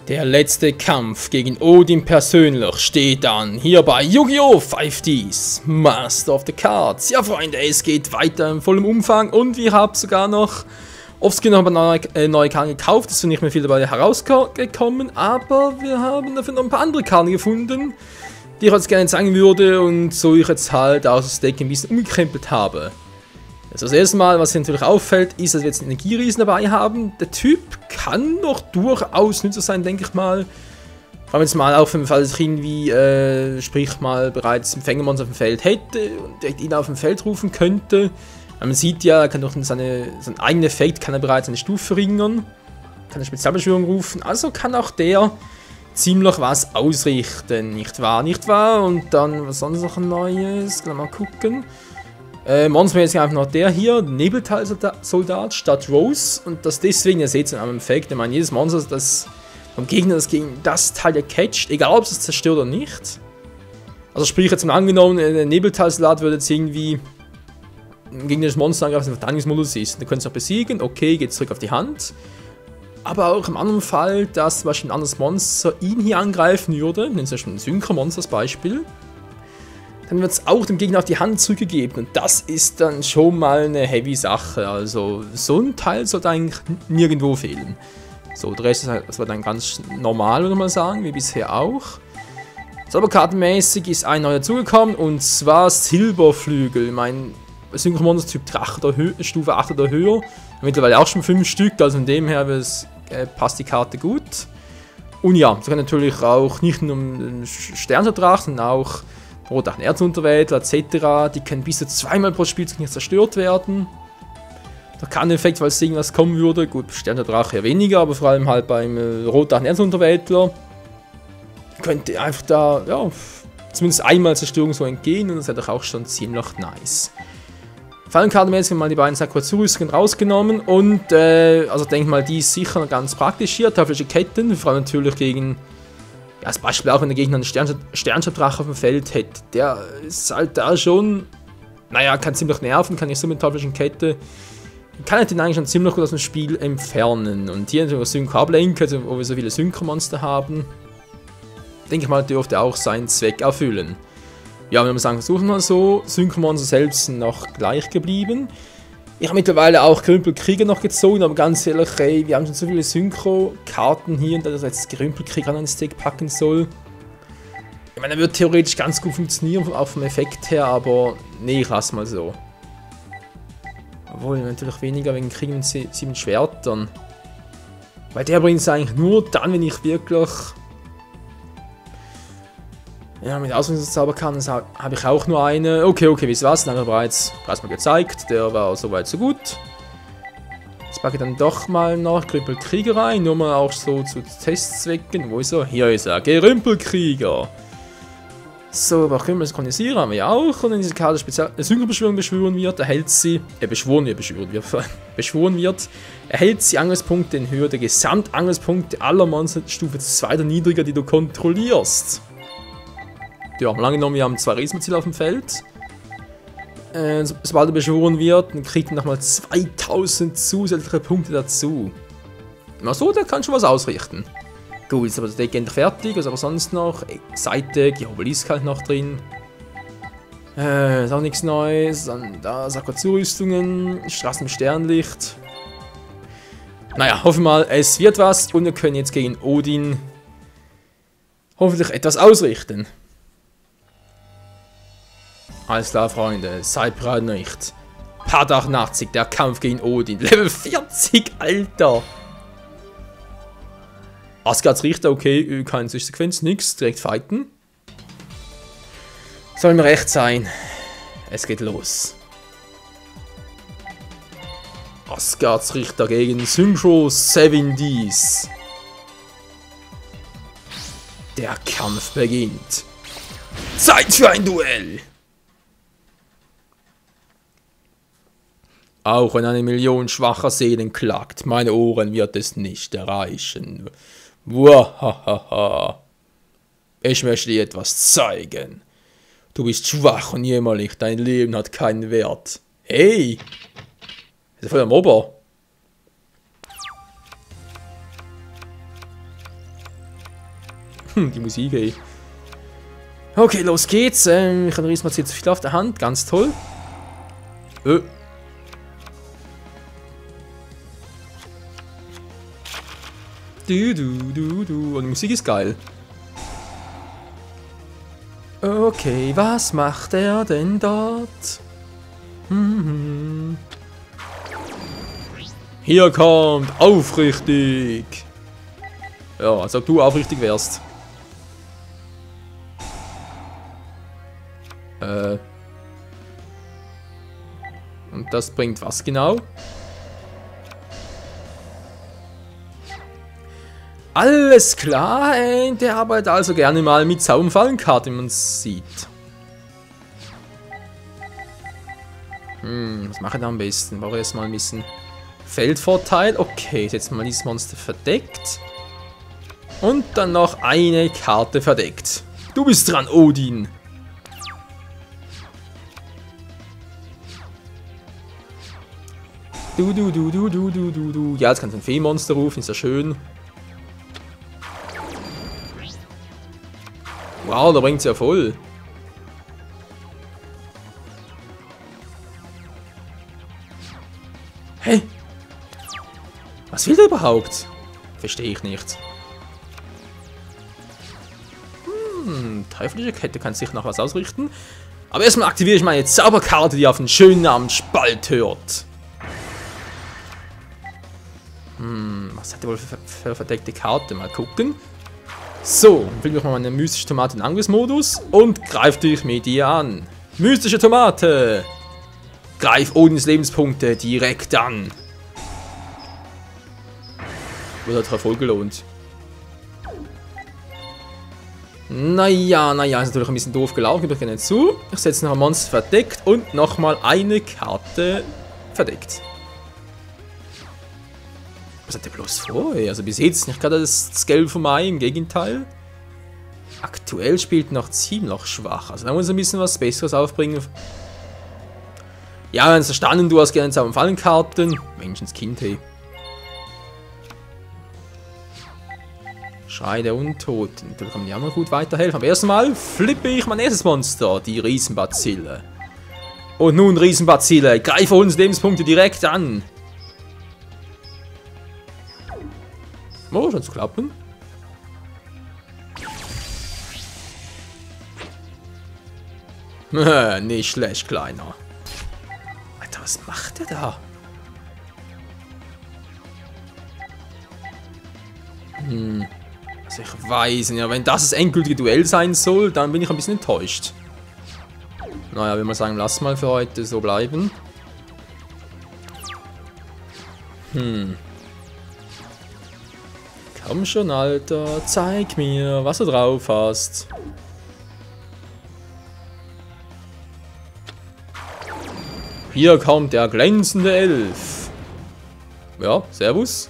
Der letzte Kampf gegen Odin persönlich steht an, hier bei Yu-Gi-Oh! 5Ds, Master of the Cards. Ja Freunde, es geht weiter in vollem Umfang und wir haben sogar noch offscreen noch eine neue Karten gekauft, es sind nicht mehr viele dabei herausgekommen, aber wir haben dafür noch ein paar andere Karten gefunden, die ich jetzt gerne zeigen würde und so ich jetzt halt auch das Deck ein bisschen umgekrempelt habe. Also das erste Mal, was hier natürlich auffällt, ist, dass wir jetzt einen Energieriesen dabei haben. Der Typ kann doch durchaus nützlich sein, denke ich mal. Vor allem jetzt mal auch, falls ich irgendwie, sprich mal, bereits Empfängermonster auf dem Feld hätte und direkt ihn auf dem Feld rufen könnte. Weil man sieht ja, er kann durch seinen eigenen Effekt kann er bereits eine Stufe verringern. Kann eine Spezialbeschwörung rufen. Also kann auch der ziemlich was ausrichten. Nicht wahr, nicht wahr? Und dann, was sonst noch ein Neues? Mal gucken. Monster ist einfach noch der hier, Nebelteilsoldat statt Rose. Und das deswegen, ihr seht es am Effekt, ich meine, jedes Monster, das vom Gegner, das gegen das Teil der catcht, egal ob es zerstört oder nicht. Also sprich jetzt mal angenommen, der Nebelteilsoldat würde jetzt irgendwie gegen das Monster angreifen, das im Verteidigungsmodus ist. Dann könnt ihr es auch besiegen, okay, geht zurück auf die Hand. Aber auch im anderen Fall, dass zum Beispiel ein anderes Monster ihn hier angreifen würde, nehmen wir zum Beispiel ein Synchro-Monster als Beispiel, dann wird es auch dem Gegner auf die Hand zurückgegeben und das ist dann schon mal eine heavy Sache, also so ein Teil sollte eigentlich nirgendwo fehlen. So, der Rest ist halt, das war dann ganz normal, würde man sagen, wie bisher auch. So, aber kartenmäßig ist ein neuer zugekommen und zwar Silberflügel, mein Synchro-Monster Typ Drache oder Stufe 8 oder höher, mittlerweile auch schon 5 Stück, also von dem her passt die Karte gut. Und ja, so kann natürlich auch nicht nur den Sternendrache, sondern auch oder ein Erzunterwäldler etc. Die können bis zu zweimal pro Spielzug nicht zerstört werden. Da kann ein Effekt, falls irgendwas kommen würde. Gut, Sternendrache ja weniger, aber vor allem halt beim Rotdachen Erzunterwäldler könnte einfach da, ja, zumindest einmal Zerstörung so entgehen und das wäre doch auch schon ziemlich nice. Fallenkartenmäßig haben wir mal die beiden Sakura-Zurüstungen rausgenommen und, also denke mal, die ist sicher ganz praktisch hier. Teuflische Ketten, vor allem natürlich gegen. Ja, als Beispiel auch, wenn der Gegner einen Sternschabdrache auf dem Feld hätte, der ist halt da schon, naja, kann ziemlich nerven, kann ich so mit teuflischen Kette, kann halt den eigentlich schon ziemlich gut aus dem Spiel entfernen. Und hier natürlich Synchro ablenken, also wo wir so viele Synchro-Monster haben, denke ich mal, dürfte auch seinen Zweck erfüllen. Ja, wenn wir sagen, versuchen wir so, Synchro-Monster selbst sind noch gleich geblieben. Ich habe mittlerweile auch Gerümpelkrieger noch gezogen, aber ganz ehrlich, ey, wir haben schon so viele Synchro-Karten hier, und dass jetzt Gerümpelkrieger an den Stick packen soll. Ich meine, er wird theoretisch ganz gut funktionieren, auch vom Effekt her, aber nee, ich lasse mal so. Obwohl, natürlich weniger wegen Kriegen mit 7 Schwertern. Weil der bringt es eigentlich nur dann, wenn ich wirklich. Ja, mit Ausrüstungszauber kann, habe ich auch nur eine. Okay, wisst ihr was? Den haben wir bereits mal gezeigt. Der war soweit so gut. Jetzt packe ich dann doch mal noch Gerümpelkrieger rein. Nur mal auch so zu Testzwecken. Wo ist er? Hier ist er. Gerümpelkrieger. So, aber können wir synchronisieren? Haben wir ja auch. Und wenn diese Karte Synchrobeschwörung beschwören wird, erhält sie. Beschworen wird, erhält sie Angriffspunkte in Höhe der Gesamtangriffspunkte aller Monster Stufe 2 oder niedriger, die du kontrollierst. Ja, mal angenommen, wir haben 2 Riesenziele auf dem Feld. Sobald er beschworen wird, dann kriegt er nochmal 2000 zusätzliche Punkte dazu. Na so, der kann schon was ausrichten. Gut, ist aber das Deck endlich fertig, was aber sonst noch? Seite, die Obelisk halt noch drin. Ist auch nichts Neues. Dann da Sakura-Zurüstungen, Straßen mit Sternlicht. Naja, hoffen wir mal, es wird was und wir können jetzt gegen Odin hoffentlich etwas ausrichten. Alles klar, Freunde, seid bereit nicht. Part 88, der Kampf gegen Odin. Level 40, Alter! Asgards Richter, okay, keine Zwischensequenz, nix, direkt fighten. Soll mir recht sein. Es geht los. Asgards Richter gegen Synchro 7Ds. Der Kampf beginnt. Zeit für ein Duell! Auch wenn 1 Million schwacher Seelen klagt, meine Ohren wird es nicht erreichen. Wahahaha. Ich möchte dir etwas zeigen. Du bist schwach und jämmerlich, dein Leben hat keinen Wert. Hey! Das ist voll der Mobber. Die Musik, ey. Okay, los geht's. Ich habe diesmal zu viel auf der Hand. Ganz toll. Du. Und die Musik ist geil. Okay, was macht er denn dort? Hier kommt aufrichtig. Ja, als ob du aufrichtig wärst. Und das bringt was genau? Alles klar, der arbeitet also gerne mal mit Zaumfallenkarten, wie man es sieht. Was mache ich da am besten? Brauche ich erstmal ein bisschen Feldvorteil. Okay, jetzt mal dieses Monster verdeckt. Und dann noch eine Karte verdeckt. Du bist dran, Odin. Du. Ja, jetzt kannst du ein Feenmonster rufen, ist ja schön. Wow, da bringt es ja voll. Hä? Was will der überhaupt? Verstehe ich nicht. Teuflische Kette kann sich noch was ausrichten. Aber erstmal aktiviere ich meine Zauberkarte, die auf den schönen Namen Spalt hört. Was hat er wohl für verdeckte Karte? Mal gucken. So, dann will ich mal meine mystische Tomate in Angriffsmodus und greif dich mit ihr an. Mystische Tomate! Greif Odins Lebenspunkte direkt an. Wurde halt voll gelohnt. Naja, ist natürlich ein bisschen doof gelaufen, gebe ich gerne zu. Ich setze noch ein Monster verdeckt und nochmal eine Karte verdeckt. Was hat der bloß vor? Also bis jetzt nicht gerade das Gelb vom Ei, im Gegenteil. Aktuell spielt noch ziemlich schwach. Also da muss er ein bisschen was Besseres aufbringen. Ja, wenn es verstanden, du hast gerne Zaumfallenkarten. Menschenskind, hey. Schrei der Untoten. Da kann mir auch noch gut weiterhelfen. Aber erstmal flippe ich mein erstes Monster, die Riesenbazille. Und nun, Riesenbazille, greife uns Lebenspunkte direkt an. Oh, schon zu klappen. Nicht schlecht, Kleiner. Alter, was macht der da? Also ich weiß nicht, wenn das das endgültige Duell sein soll, dann bin ich ein bisschen enttäuscht. Naja, will mal sagen, lass mal für heute so bleiben. Komm schon, Alter, zeig mir, was du drauf hast. Hier kommt der glänzende Elf. Ja, servus.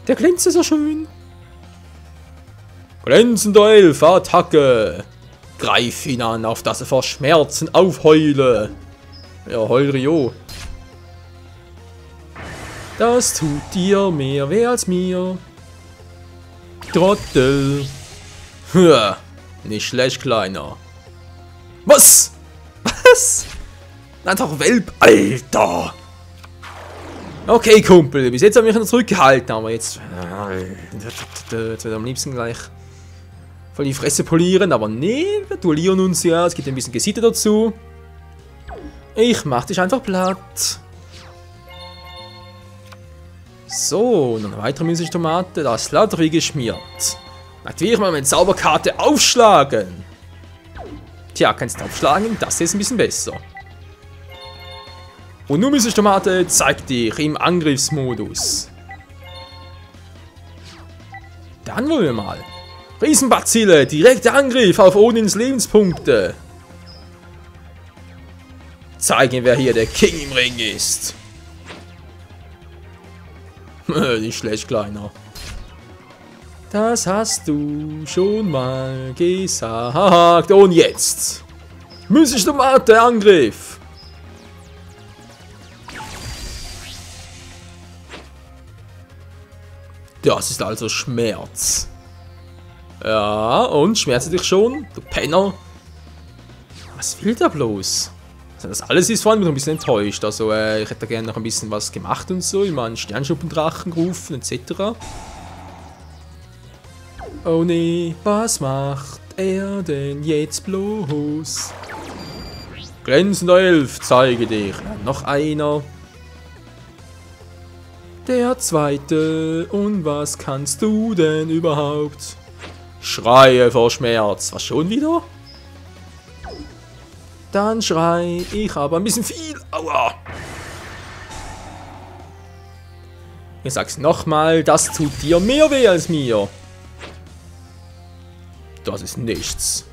Der glänzt so schön. Glänzender Elf, Attacke. Greif ihn an, auf dass er vor Schmerzen aufheule. Ja, heul Rio. Das tut dir mehr weh als mir. Trottel. Nicht schlecht, Kleiner. Was? Was? Einfach Welp, Alter. Okay, Kumpel. Bis jetzt habe ich mich noch zurückgehalten, aber jetzt wird am liebsten gleich voll die Fresse polieren. Aber nee, wir duellieren uns ja. Es gibt ein bisschen Gesichter dazu. Ich mach dich einfach platt. So, noch eine weitere mystische Tomate. Das ist lauter wie geschmiert. Aktiviere ich mal meine Zauberkarte aufschlagen. Tja, kannst du aufschlagen? Das ist ein bisschen besser. Und nun mystische Tomate zeigt dich im Angriffsmodus. Dann wollen wir mal. Riesenbazille, direkter Angriff auf Odins Lebenspunkte. Zeigen, wer hier der King im Ring ist. Nicht schlecht, Kleiner. Das hast du schon mal gesagt. Und jetzt. Mystische Tomate, Angriff. Das ist also Schmerz. Ja, und schmerzt dich schon? Du Penner. Was will der bloß? Also das alles ist vor allem noch ein bisschen enttäuscht. Also ich hätte gerne noch ein bisschen was gemacht und so. Ich meine Sternschuppendrachen gerufen etc. Oh nee, was macht er denn jetzt bloß? Glänzender Elf, zeige dich. Noch einer. Der zweite. Und was kannst du denn überhaupt? Schreie vor Schmerz. Was, schon wieder? Dann schrei ich aber ein bisschen viel. Aua. Ich sag's nochmal, das tut dir mehr weh als mir. Das ist nichts.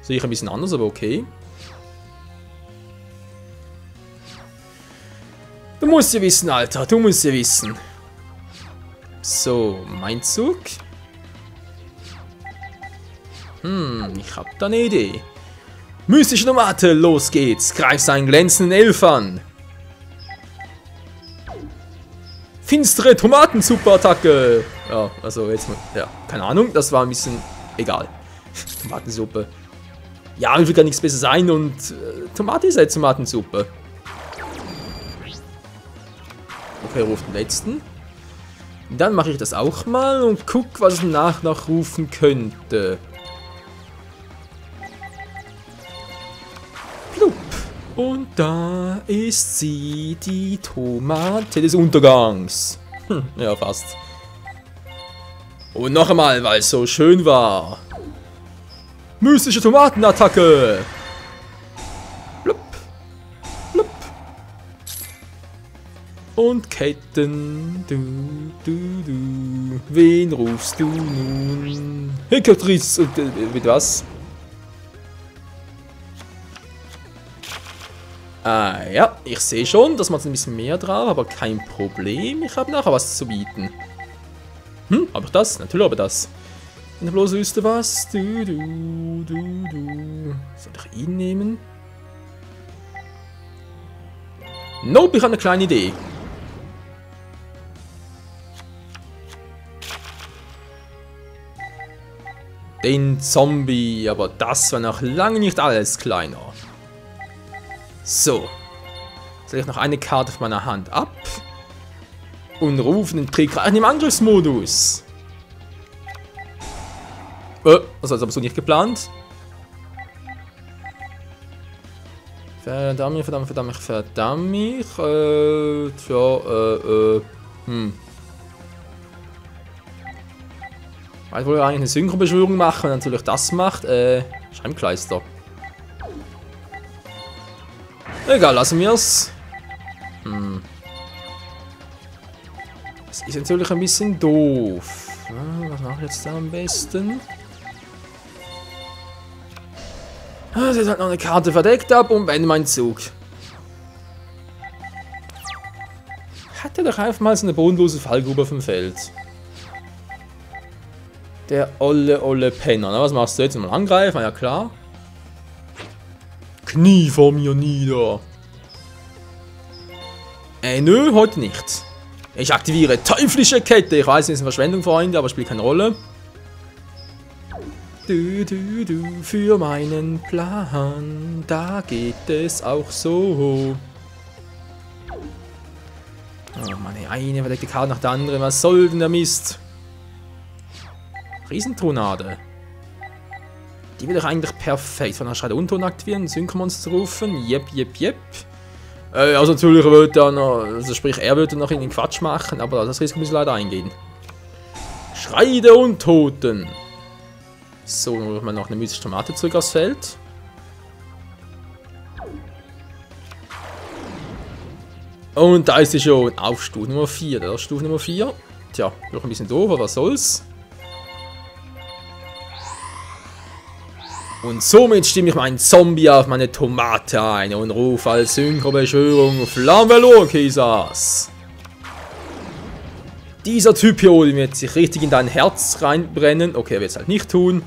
Sehe ich ein bisschen anders, aber okay. Du musst ja wissen, Alter. Du musst ja wissen. So, mein Zug. Ich hab da eine Idee. Mystische Tomate, los geht's. Greif seinen glänzenden Elf an. Finstere Tomatensuppe-Attacke. Ja, also jetzt mal, ja, keine Ahnung, das war ein bisschen egal. Tomatensuppe. Ja, will gar nichts besser sein und Tomate ist halt Tomatensuppe. Okay, ruft den letzten. Dann mache ich das auch mal und guck, was ich noch rufen könnte. Plupp. Und da ist sie, die Tomate des Untergangs. Ja, fast. Und noch einmal, weil es so schön war. Mystische Tomatenattacke. Plupp. Plupp. Und Ketten. Du. Wen rufst du nun? Hickotrice. Mit was? Ah ja, ich sehe schon, das macht ein bisschen mehr drauf, aber kein Problem. Ich habe nachher was zu bieten. Habe ich das? Natürlich habe ich das. Wenn du bloß wüsste was. Du. Soll ich ihn nehmen? Nope, ich habe eine kleine Idee. Den Zombie, aber das war noch lange nicht alles, Kleiner. So. Jetzt lege ich noch eine Karte von meiner Hand ab. Und rufe den Trick in dem Angriffsmodus. Das war aber so nicht geplant. Verdammt. Ich wollte eigentlich eine Synchrobeschwörung machen, wenn er natürlich das macht. Scheibenkleister. Egal, lassen wir es. Das ist natürlich ein bisschen doof. Was mache ich jetzt da am besten? Das ist halt noch eine Karte verdeckt ab und beende meinen Zug. Hat er doch einfach mal so eine bodenlose Fallgrube auf dem Feld. Der olle Penner. Na, was machst du jetzt? Mal angreifen? Ja klar. Knie vor mir nieder. Nö, heute nicht. Ich aktiviere teuflische Kette. Ich weiß, es ist eine Verschwendung, Freunde, aber spielt keine Rolle. Du, für meinen Plan, da geht es auch so. Oh Mann, eine verdeckte Karte nach der anderen. Was soll denn der Mist? Riesentornade. Die wird doch eigentlich perfekt. Von der Schreide Unton aktivieren, Synchromonster rufen. Jep. Also natürlich wird er noch, also sprich er würde noch in den Quatsch machen, aber das Risiko muss leider eingehen. Schrei der Untoten. So, dann holen wir noch eine mystische Tomate zurück aufs Feld. Und da ist sie schon auf Stufe Nummer 4. Das ist Stufe Nummer 4. Tja, noch ein bisschen doof, aber was soll's. Und somit stimme ich meinen Zombie auf meine Tomate ein und rufe als Synchrobeschwörung Flammelor-Kisas. Dieser Typ hier oben wird sich richtig in dein Herz reinbrennen. Okay, er wird es halt nicht tun.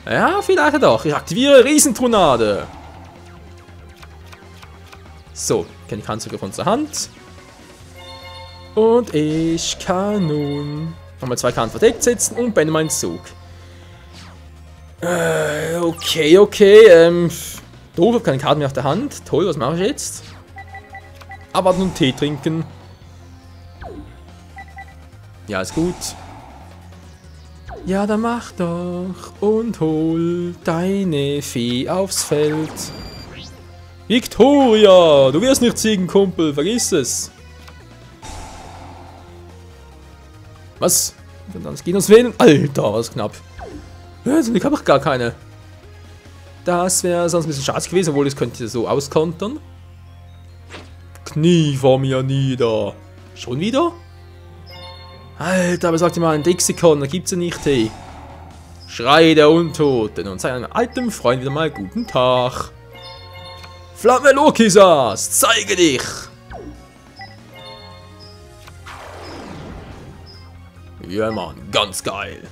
Ja, vielleicht doch. Ich aktiviere Riesentornade. So, kenne ich Handzug auf unserer Hand. Und ich kann nun nochmal 2 Karten verdeckt setzen und beende meinen Zug. Okay. Doof, ich habe keine Karten mehr auf der Hand. Toll, was mache ich jetzt? Aber nun Tee trinken. Ja, ist gut. Ja, dann mach doch und hol deine Fee aufs Feld. Victoria, du wirst nicht siegen, Kumpel, vergiss es. Was? Dann gehen uns wählen. Alter, was knapp. Ja, zum Glück habe ich gar keine. Das wäre sonst ein bisschen schade gewesen, obwohl das könnte so auskontern. Knie vor mir nieder. Schon wieder? Alter, aber sagt ihr mal ein Dixicon, da gibt's ja nicht, hey. Schrei der Untoten und seinem alten Freund wieder mal guten Tag. Flamme Lokisas, zeige dich! Ja, Mann, ganz geil.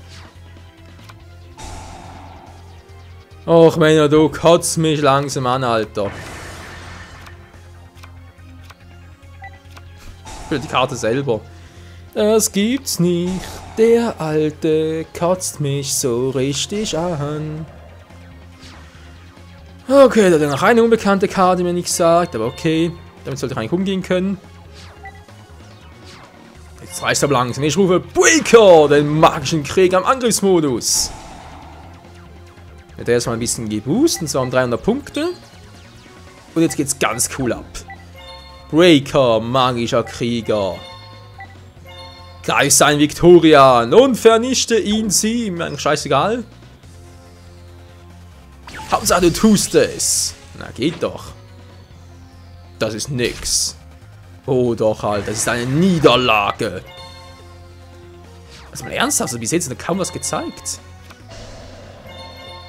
Och, Männer, du kotzt mich langsam an, Alter. Für die Karte selber. Das gibt's nicht. Der Alte kotzt mich so richtig an. Okay, da hat er noch eine unbekannte Karte, mir nicht sagt, aber okay. Damit sollte ich eigentlich umgehen können. Jetzt reicht aber langsam. Ich rufe Breaker, den magischen Krieg am Angriffsmodus. Wird er erstmal ein bisschen geboostet, und zwar um 300 Punkte. Und jetzt geht's ganz cool ab. Breaker, magischer Krieger. Greif sein Victorian und vernichte ihn, sie. Mir eigentlich scheißegal. Hauptsache du tust es. Na, geht doch. Das ist nix. Oh doch, halt. Das ist eine Niederlage. Also mal ernsthaft, also bis jetzt hat kaum was gezeigt.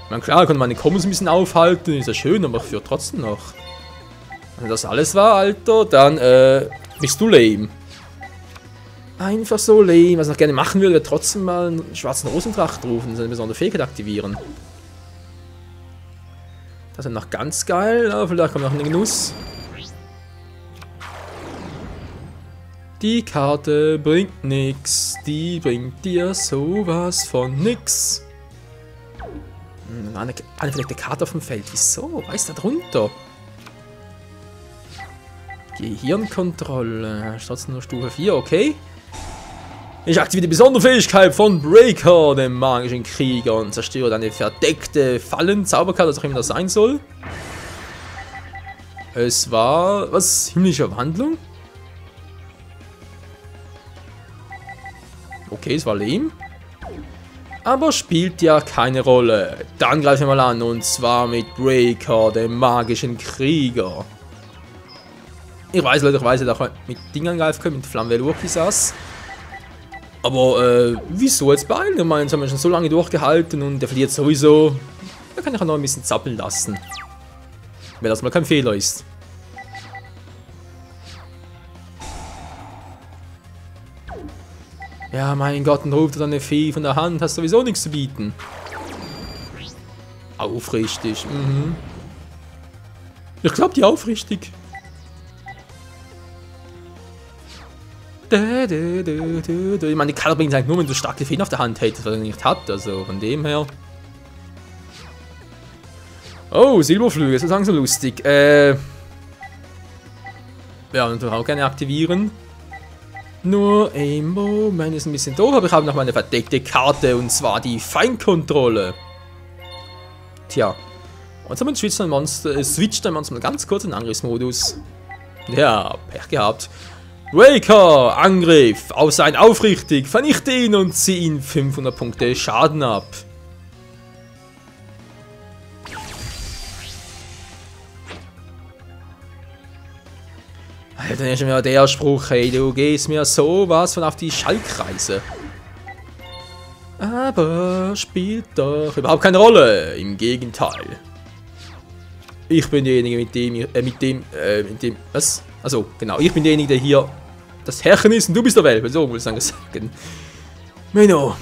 Ich meine, klar, konnte man die Combos ein bisschen aufhalten. Ist ja schön, aber für trotzdem noch. Wenn das alles war, Alter, dann bist du lame. Einfach so lame. Was ich noch gerne machen würde, wäre trotzdem mal einen schwarzen Rosentracht rufen und seine besondere Fähigkeit aktivieren. Das ist noch ganz geil, aber vielleicht kommt noch ein Genuss. Die Karte bringt nix, die bringt dir sowas von nix. Eine verdeckte Karte auf dem Feld. Wieso? Was ist da drunter? Gehirnkontrolle. Trotzdem nur Stufe 4, okay. Ich aktiviere die besondere Fähigkeit von Breaker, dem magischen Krieger, und zerstöre eine verdeckte Fallen-Zauberkarte, was auch immer das sein soll. Es war... was? Himmlische Wandlung? Okay, es war lame. Aber spielt ja keine Rolle. Dann greifen wir mal an, und zwar mit Breaker, dem magischen Krieger. Ich weiß, Leute, ich weiß, dass ich mit Dingen angreifen können, mit Flamme Lokisas. Aber, wieso jetzt beeilen? Ich meine, jetzt haben wir schon so lange durchgehalten und der verliert sowieso. Da kann ich auch noch ein bisschen zappeln lassen. Wenn das mal kein Fehler ist. Ja, mein Gott, dann ruft er dann eine Fee von der Hand, hast sowieso nichts zu bieten. Aufrichtig, Ich glaub die aufrichtig. Ich meine, die Karte bringt eigentlich nur, wenn du starke Feen auf der Hand hättest, was er nicht hat, also von dem her. Oh, Silberflügel, das ist langsam lustig. Ja, natürlich auch gerne aktivieren. Nur ein Moment, ist ein bisschen doof, aber ich habe noch mal eine verdeckte Karte, und zwar die Feinkontrolle. Tja, und somit switcht ein Monster mal ganz kurz in den Angriffsmodus. Ja, Pech gehabt. Breaker, Angriff, auf sein Aufrichtig, vernichte ihn und zieh ihn 500 Punkte Schaden ab. Alter, dann ist schon wieder der Spruch, hey, du gehst mir sowas von auf die Schallkreise. Aber spielt doch überhaupt keine Rolle, im Gegenteil. Ich bin derjenige, was? Also, genau, ich bin derjenige, der hier das Herrchen ist und du bist der Welpe, so muss ich sagen. Menno.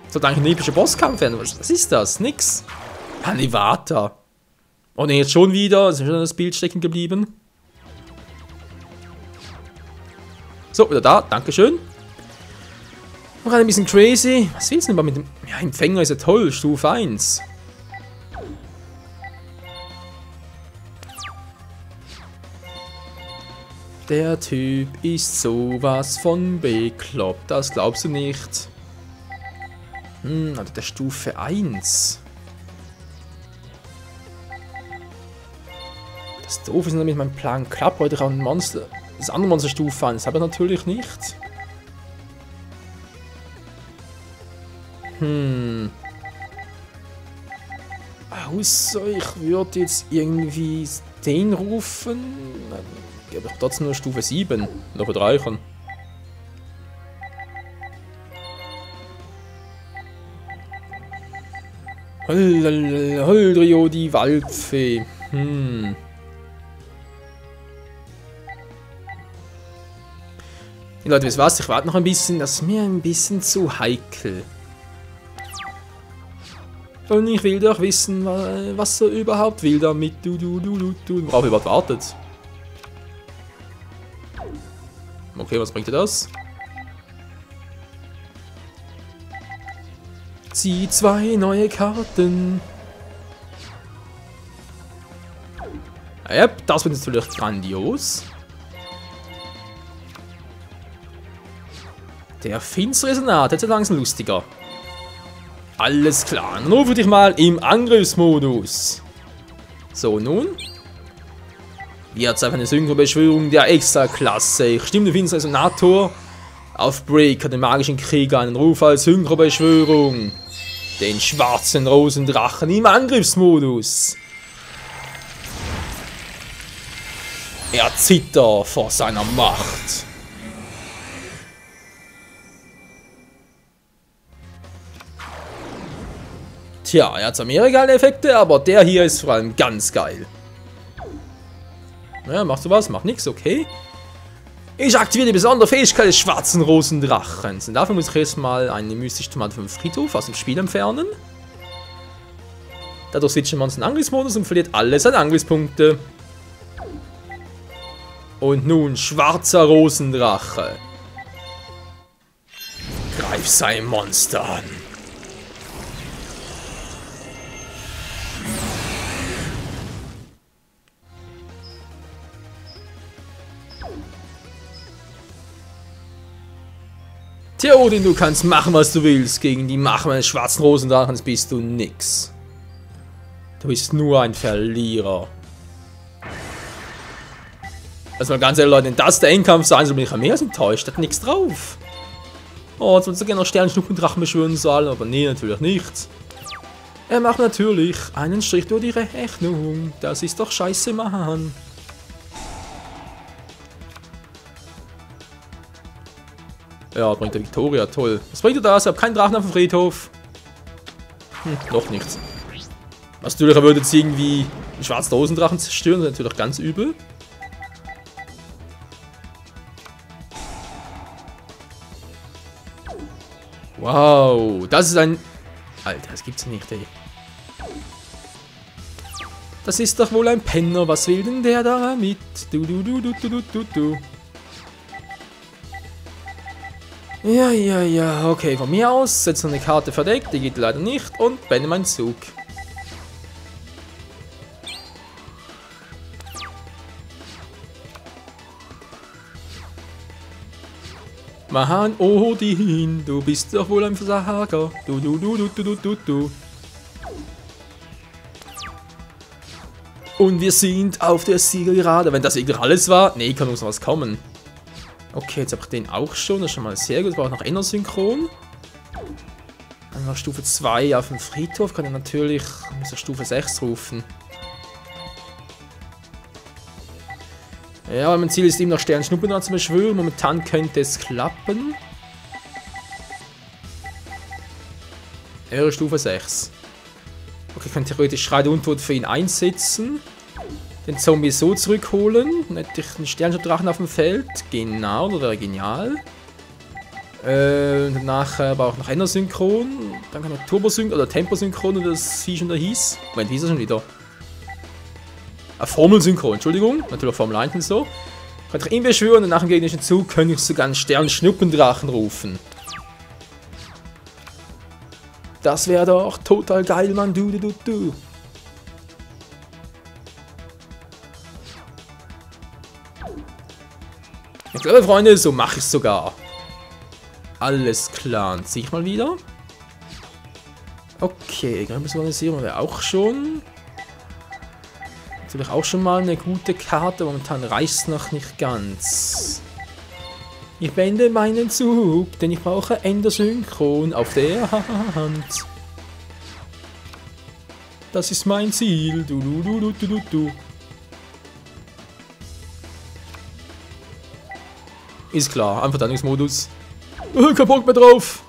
Sollte eigentlich ein epischer Bosskampf werden, was ist das? Nix. Panivata. Und jetzt schon wieder, ist schon das Bild stecken geblieben. So, wieder da. Dankeschön. Noch ein bisschen crazy. Was willst du denn mit dem... Ja, Empfänger ist ja toll. Stufe 1. Der Typ ist sowas von bekloppt. Das glaubst du nicht. Also der Stufe 1. Das doof ist, damit mein Plan klappt. Heute auch ein Monster... Das andere Monster Stufe 1. Das habe ich natürlich nicht. Außer ich würde jetzt irgendwie den rufen. Dann gebe ich trotzdem nur Stufe 7. Noch wird reichen. Holdrio, die Waldfee. Leute, wisst ihr was? Ich warte noch ein bisschen. Das ist mir ein bisschen zu heikel. Und ich will doch wissen, was er überhaupt will damit. Worauf er überhaupt wartet. Okay, was bringt dir das? Zieh 2 neue Karten. Ja, das wird natürlich grandios. Der finstere Senat, jetzt wird langsam lustiger. Alles klar, dann rufe dich mal im Angriffsmodus. So, nun. Jetzt einfach eine Synchrobeschwörung der Extraklasse. Ich stimme den finsteren Senator auf Breaker, den magischen Krieger, einen Ruf als Synchrobeschwörung. Den schwarzen Rosendrachen im Angriffsmodus. Er zittert vor seiner Macht. Tja, er hat zwar mehrere geile Effekte, aber der hier ist vor allem ganz geil. Naja, machst du was? Macht nichts, okay. Ich aktiviere die besondere Fähigkeit des schwarzen Rosendrachens. Und dafür muss ich erstmal eine mystische Tomate vom Friedhof aus dem Spiel entfernen. Dadurch switcht man in den Angriffsmodus und verliert alle seine Angriffspunkte. Und nun schwarzer Rosendrache. Greif sein Monster an. Tja, Odin, du kannst machen, was du willst. Gegen die Macht meines schwarzen Rosendrachens bist du nix. Du bist nur ein Verlierer. Also mal ganz ehrlich, Leute, wenn das der Endkampf sein soll, bin ich ja mehr als enttäuscht. Da hat nichts drauf. Oh, jetzt würdest du gerne noch Sternschnuppendrachen beschwören sollen, aber nee, natürlich nicht. Er macht natürlich einen Strich durch die Rechnung. Das ist doch scheiße, Mann. Ja, bringt der Victoria, toll. Was bringt er das? Ich habe keinen Drachen auf dem Friedhof. Noch nichts. Was natürlich, er würde jetzt irgendwie einen schwarzen Rosendrachen zerstören, das ist natürlich ganz übel. Wow, das ist ein... Alter, das gibt's nicht, ey. Das ist doch wohl ein Penner. Was will denn der da mit? Du. Ja, okay, von mir aus. Setze eine Karte verdeckt, die geht leider nicht. Und beende meinen Zug. Mahan Odin, du bist doch wohl ein Versager. Du. Und wir sind auf der Siegergerade. Wenn das irgendwie alles war, nee, kann uns noch was kommen. Okay, jetzt habe ich den auch schon. Das ist schon mal sehr gut. Ich brauche noch Endersynchron. Dann noch Stufe 2 auf dem Friedhof. Kann ich natürlich Stufe 6 rufen. Ja, mein Ziel ist ihm noch Sternschnuppen zu beschwören. Momentan könnte es klappen. Stufe 6. Okay, ich kann theoretisch Schrei der Untot für ihn einsetzen. Den Zombie so zurückholen. Dann hätte ich einen Sternschnuppendrachen auf dem Feld. Genau, das wäre genial. Danach aber auch noch Endersynchron. Dann kann noch Turbosynchron oder Temposynchron, oder das Vieh schon da hieß. Moment, wie ist das schon wieder? Formelsynchron, Entschuldigung. Natürlich Formel 1 und so. Könnte ich ihn beschwören und nach dem gegnerischen Zug könnte ich sogar einen Sternschnuppendrachen rufen. Das wäre doch total geil, Mann. Du. Ich glaube, Freunde, so mache ich es sogar. Alles klar. Dann ziehe ich mal wieder. Okay, Organisierung wäre auch schon. Natürlich auch schon mal eine gute Karte. Momentan reicht es noch nicht ganz. Ich beende meinen Zug, denn ich brauche Ender-Synchron auf der Hand. Das ist mein Ziel. Du. Ist klar, einfach Verteidigungsmodus. Kein Bock mehr drauf.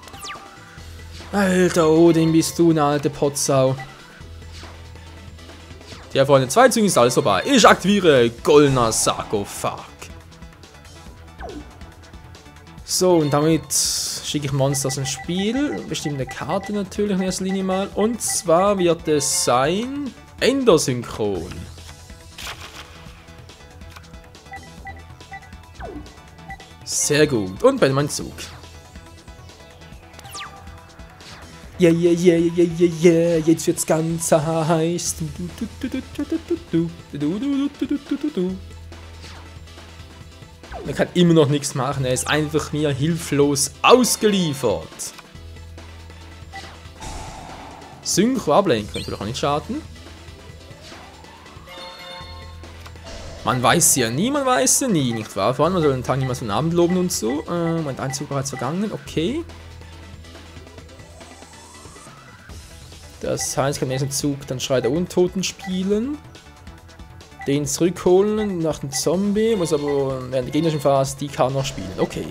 Alter Odin, bist du eine alte Potsau. Ja, Freunde, 2 Züge ist alles vorbei. Ich aktiviere Goldener Sarkophag. So, und damit schicke ich Monster aus dem Spiel. Bestimmte Karte natürlich in erster Linie mal. Und zwar wird es sein Ender-Synchron. Sehr gut. Und bei meinem Zug. Yeah, jetzt wird's ganz heiß. Er kann immer noch nichts machen, er ist einfach mir hilflos ausgeliefert. Synchro ablenken könnte doch auch nicht schaden. Man weiß ja nie, man weiß ja nie, nicht wahr? Vor allem, man soll den Tag niemals von Abend loben und so. Mein Einzug bereits vergangen, okay. Das heißt, ich kann im nächsten Zug dann Schrei der Untoten spielen. Den zurückholen nach dem Zombie, muss aber während der gegnerischen Phase die Karte noch spielen. Okay.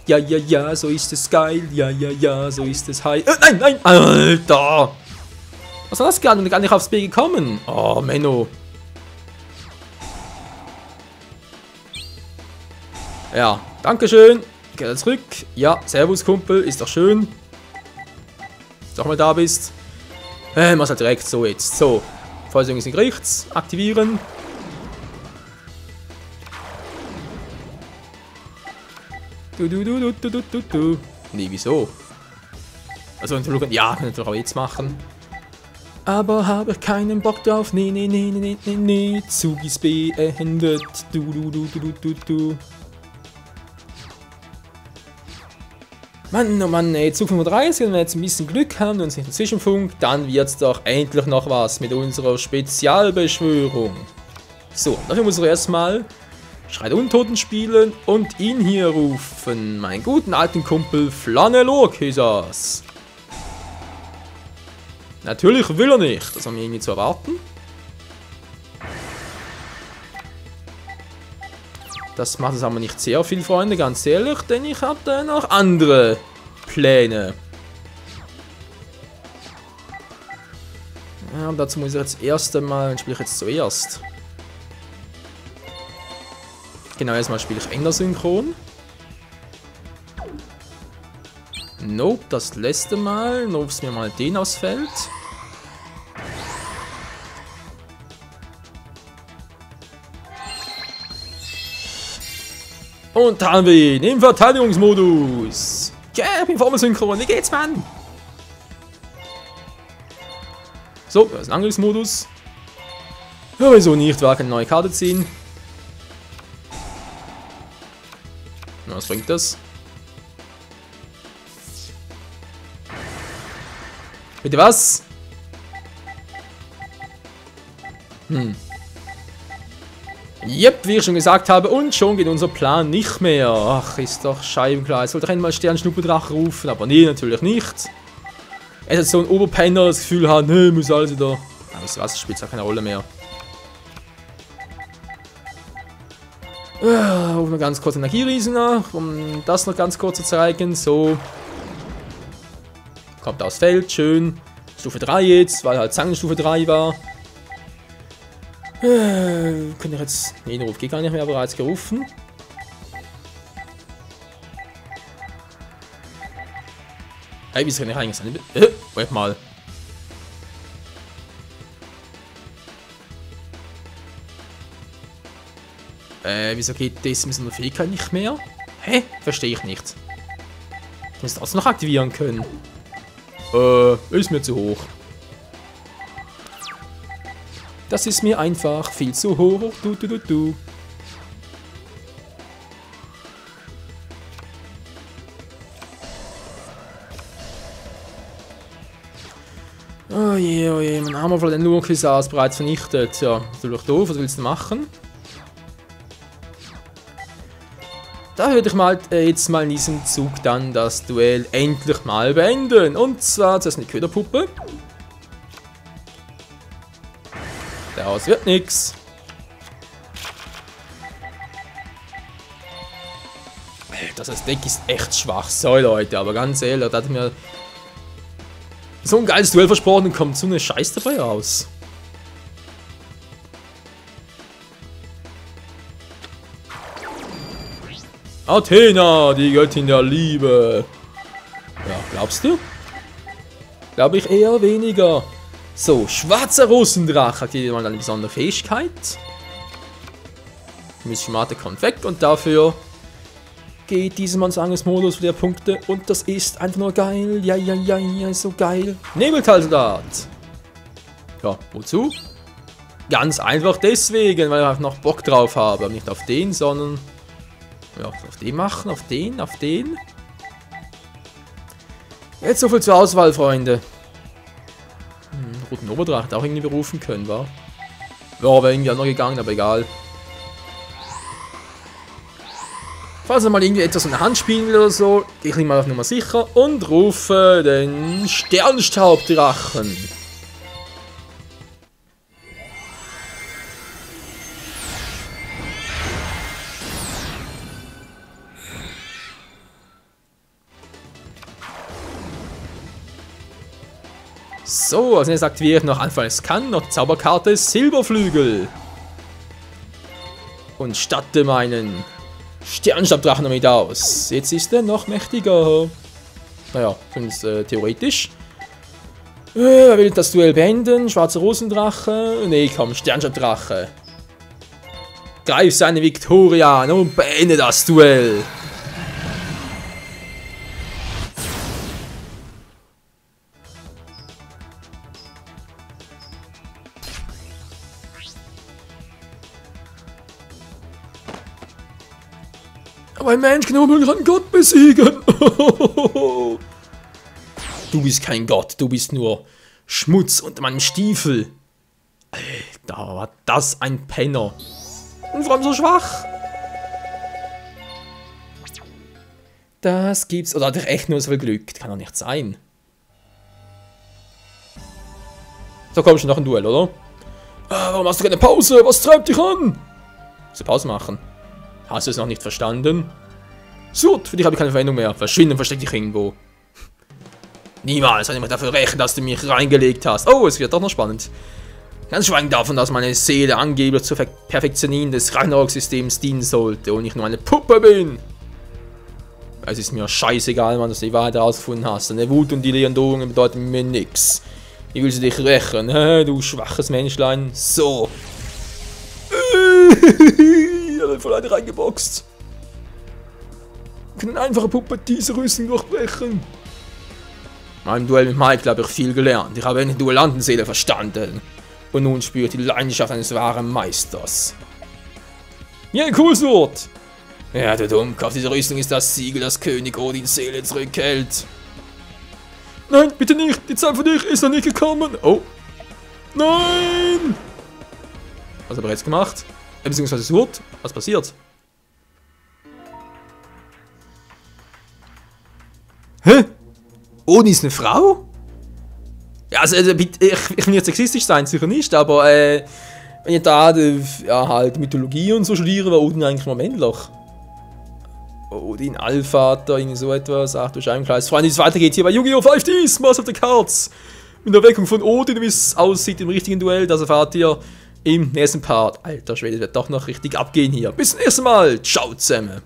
Ja, so ist es geil. Ja, so ist es high. Nein, Alter! Was war das gerade? Und gar nicht aufs B gekommen. Oh, Menno. Ja, dankeschön. Geht er zurück. Ja, servus, Kumpel. Ist doch schön. Dass du auch mal da bist. Mach's halt direkt so jetzt. So. Vollsync ist rechts. Aktivieren. Nee, wieso? Also, ja, kann ich natürlich auch jetzt machen. Aber habe keinen Bock drauf. Nee. Zug ist beendet. Du. Mann, oh Mann, ey. Zug 35, wenn wir jetzt ein bisschen Glück haben und uns nicht Zwischenfunk, dann wird's doch endlich noch was mit unserer Spezialbeschwörung. So, dafür muss ich erstmal Schrei der Untoten spielen und ihn hier rufen. Meinen guten alten Kumpel Flanellorkisas. Natürlich will er nicht, das haben wir irgendwie zu erwarten. Das macht es aber nicht sehr viel, Freunde, ganz ehrlich, denn ich habe da noch andere Pläne. Ja, und dazu muss ich jetzt erst einmal, dann spiele ich jetzt zuerst. Genau, erstmal spiele ich Ender-Synchron. Nope, das letzte Mal. Nopes mir mal den aufs Feld. Und da haben wir ihn im Verteidigungsmodus. Ja, ich bin Formelsynchron. Wie geht's, Mann? So, das ist ein Angriffsmodus. Ja, wieso nicht? War keine neue Karte ziehen. Na, was bringt das? Bitte was? Jep, wie ich schon gesagt habe, und schon geht unser Plan nicht mehr. Ach, ist doch scheibenklar. Jetzt wollte ich einmal Sternschnuppendrache rufen, aber nee, natürlich nicht. Er hat so ein Oberpenner das Gefühl hat, ne, muss alles wieder. Aber wisst ihr was, spielt auch keine Rolle mehr. Rufen wir ganz kurz Energieriesen nach, um das noch ganz kurz zu zeigen. So. Kommt aufs Feld, schön. Stufe 3 jetzt, weil halt Zangen Stufe 3 war. Könnte ich jetzt. Ne, den Ruf geht gar nicht mehr, bereits gerufen. Hey, wieso kann ich eigentlich nicht... Wait mal. Wieso geht das mit so einer Fähigkeit nicht mehr? Hä? Verstehe ich nicht. Ich muss das noch aktivieren können. Ist mir zu hoch. Das ist mir einfach viel zu hoch. Du. Oh je, mein armer von den Lurkisas bereits vernichtet. Ja, natürlich doof, was willst du machen? Da würde ich mal jetzt mal in diesem Zug dann das Duell endlich mal beenden. Und zwar zuerst eine Köderpuppe. Daraus wird nix. Das Deck ist echt schwach. Sorry Leute, aber ganz ehrlich, da hat mir so ein geiles Duell versprochen und kommt so eine Scheiß dabei raus. Athena, die Göttin der Liebe. Ja, glaubst du? Glaube ich eher weniger. So, schwarzer Rosendrache hat hier mal eine besondere Fähigkeit. Mystimate kommt weg und dafür geht diesem ans Angriffsmodus für die Punkte und das ist einfach nur geil. Ja, so geil. Nebeltalsoldat. Ja, wozu? Ganz einfach deswegen, weil ich einfach noch Bock drauf habe. Aber nicht auf den, sondern... Ja, auf den machen, auf den. Jetzt so viel zur Auswahl, Freunde. Roten Oberdrache hätte auch irgendwie berufen können, wa? Ja, wäre irgendwie auch noch gegangen, aber egal. Falls er mal irgendwie etwas in der Hand spielen will oder so, gehe ich mal auf Nummer sicher und rufe den Sternstaubdrachen. So, als nächstes aktiviere ich noch anfalls kann noch die Zauberkarte Silberflügel. Und statte meinen Sternstaubdrachen damit aus. Jetzt ist er noch mächtiger. Naja, zumindest theoretisch. Wer will das Duell beenden? Schwarzer Rosendrache? Nee, komm, Sternstaubdrache. Greif seine Viktoria an und beende das Duell. Aber ein Mensch kann nur einen Gott besiegen. Du bist kein Gott, du bist nur Schmutz unter meinem Stiefel. Alter, war das ein Penner. Und vor allem so schwach. Das gibt's. Oder hatte ich echt nur so viel Glück? Kann doch nicht sein. So, komm schon noch ein Duell, oder? Warum hast du keine Pause? Was treibt dich an? Musst du Pause machen? Hast du es noch nicht verstanden? Surt, für dich habe ich keine Verwendung mehr. Verschwinde und versteck dich irgendwo. Niemals kann ich mich dafür rächen, dass du mich reingelegt hast. Oh, es wird doch noch spannend. Ganz schweigen davon, dass meine Seele angeblich zur Perfektionierung des Ragnarok-Systems dienen sollte und ich nur eine Puppe bin. Es ist mir scheißegal, Mann, dass du die Wahrheit herausgefunden hast. Deine Wut und die Leandrohungen bedeuten mir nichts. Ich will sie dich rächen, du schwaches Menschlein. So. Ich habe voll eine reingeboxt. Wir können einfache Puppe diese Rüstung durchbrechen. Beim Duell mit Mike habe ich viel gelernt. Ich habe eine Duellantenseele verstanden. Und nun spüre ich die Leidenschaft eines wahren Meisters. Ja, cool, Sword. Ja, du Dummkopf, diese Rüstung ist das Siegel, das König Odins Seele zurückhält. Nein, bitte nicht. Die Zeit für dich ist noch nicht gekommen. Oh. Nein. Was hat er jetzt gemacht? Beziehungsweise Sword? Was passiert? Hä? Odin ist eine Frau? Ja, also ich will nicht sexistisch sein, sicher nicht, aber wenn ich da ja, halt Mythologie und so studiere, war Odin eigentlich nur männlich. Odin, Allvater, irgendwie so etwas. Ach du Scheibenkreis. Freunde, wie es weitergeht hier bei Yu-Gi-Oh! 5Ds, Master of the Cards. Mit der Erweckung von Odin, wie es aussieht im richtigen Duell, das erfahrt ihr im nächsten Part. Alter Schwede, wird doch noch richtig abgehen hier. Bis zum nächsten Mal. Ciao zusammen.